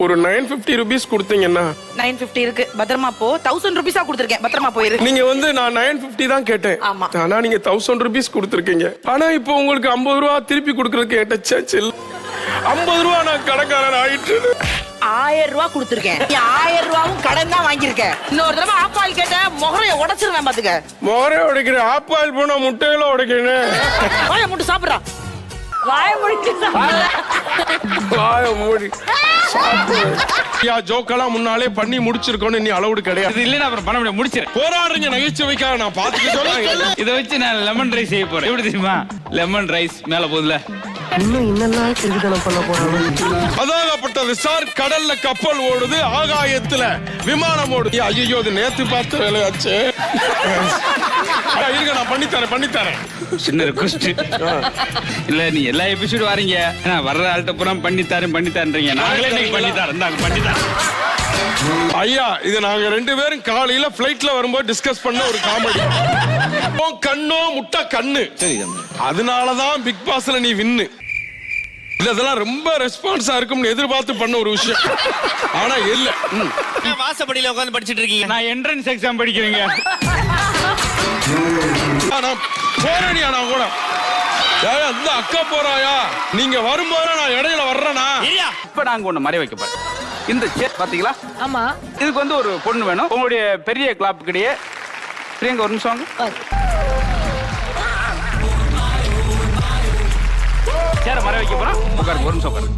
ஒரு 950 rupees கொடுத்தீங்கன்னா 950 இருக்கு பத்திரமா போ. 1000 rupees கொடுத்துருக்கேன் பத்திரமா போயிரு. நீங்க வந்து நான் 950 தான் கேட்டேன். ஆமா. ஆனா நீங்க 1000 rupees கொடுத்துருக்கீங்க. ஆனா இப்போ உங்களுக்கு 50 ரூபா திருப்பி கொடுக்கறதுக்கு என்கிட்ட சேச்சில் 50 ரூபா நான் கடைக்காரன் ஆயிட்டு 1000 ரூபா கொடுத்துருக்கேன். நீ 1000 ரூபாவும் கடன் தான் வாங்கியிருக்க. இன்னொரு தடவை ஆப்பாயில் கேட்ட முகரைய உடைச்சிருவேன் பாத்துக்க. மோரே உடைக்கிறேன், ஆப்பாயில் போனா முட்டையில உடைக்கிறேன். வாய முட்டு சாப்பிடுறா. வாய முடிச்சு வாய மூடி ஜோக்கெல்லாம் முன்னாலே பண்ணி முடிச்சிருக்கோன்னு நீ அளவுடு கிடையாது. இது இல்லைன்னா அப்புறம் பண்ண முடியாது, முடிச்சிரு. போராடுறீங்க நகைச்சுவைக்காக, நான் பார்த்துட்டு சொல்லுங்க. இதை வச்சு நான் லெமன் ரைஸ் செய்ய போறேன். எப்படி தெரியுமா? லெமன் ரைஸ் மேல போதுல அதாகப்பட்ட விசார் கடல்ல கப்பல் ஓடுது, ஆகாயத்துல விமானம் ஓடுது. ஐயோ, அது நேத்து பார்த்த வேலையாச்சு. இருங்க, நான் பண்ணித்தரேன். சின்ன ரெக்வஸ்ட். இல்ல நீ எல்லா எபிசோடு வாரீங்க, வர்ற ஆள்கிட்ட புறம் பண்ணித்தாரேன்றீங்க. நாங்களே இன்னைக்கு பண்ணித்தாரேன். ஐயா, இது நாங்க 2 பேரும் காலையில பிளைட்ல வரும்போது டிஸ்கஸ் பண்ண ஒரு காமெடி. கண்ணோ முட்டை கண்ணு. அதனாலதான் பிக் பாஸ்ல நீ வின்னு. இதெல்லாம் ரொம்ப ரெஸ்பான்ஸா இருக்கும்னு எதிர்பார்த்து பண்ண ஒரு விஷயம். ஆனா இல்ல, வாசப்படியில உட்கார்ந்து படிச்சிட்டு இருக்கீங்க. நான் என்ட்ரன்ஸ் எக்ஸாம் படிக்கிறேங்க. போறேனியா நான் கூட. அந்த அக்கா போறாயா, நீங்க வரும்போது நான் இடையில வர்றேனா? இப்ப நாங்க ஒண்ணு மறைய வைக்க போறோம். இந்த சேர் பாத்தீங்களா? ஆமா. இதுக்கு வந்து ஒரு பொண்ணு வேணும். உங்களுடைய பெரிய கிளாப் கிடையே. பிரியங்க ஒரு நிமிஷம் வாங்க. சேர மறைய வைக்க போறோம். உட்காருங்க, ஒரு நிமிஷம் உட்காருங்க.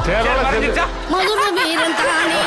சேரோட மறைஞ்சிருச்சா? மதுர வீரன் தானே